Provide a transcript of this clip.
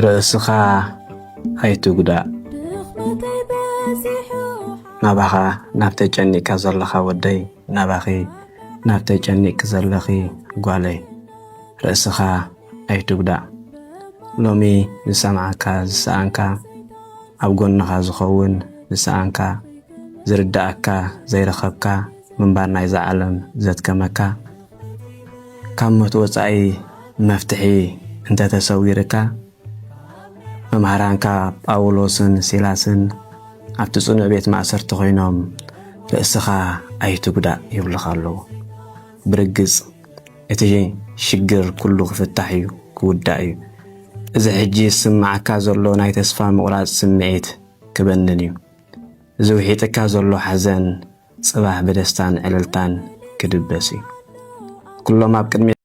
ርእስኻ ኣይትጉዳእ ናባኻ ናብተይ ጨኒቕካ ዘለኻ ወደይ ናባኺ ናብተይ ጨኒቕክ ዘለኺ ጓለይ ርእስኻ ኣይትጉዳእ ሎሚ ዝሰምዓካ ዝሰኣንካ ኣብ ጎንኻ ዝኸውን ዝሰኣንካ ዝርዳእካ ዘይረኸብካ ምንባር ናይ ዝዓለም ዘትከመካ ካብ ሞት ወፃኢ መፍትሒ እንተተሰዊርካ መምሃራንካ ጳውሎስን ሲላስን ኣብቲ ጽኑዕ ቤት ማእሰርቲ ኮይኖም ርእስኻ ኣይትጉዳእ ይብልኻ ኣለዉ። ብርግጽ እቲ ሽግር ኩሉ ክፍታሕ እዩ ክውዳእ እዩ። እዚ ሕጂ ዝስማዓካ ዘሎ ናይ ተስፋ ምቑራጽ ስምዒት ክበንን እዩ። እዚ ውሒጥካ ዘሎ ሓዘን ጽባሕ ብደስታን ዕልልታን ክድበስ እዩ። ኩሎም ኣብ ቅድሚ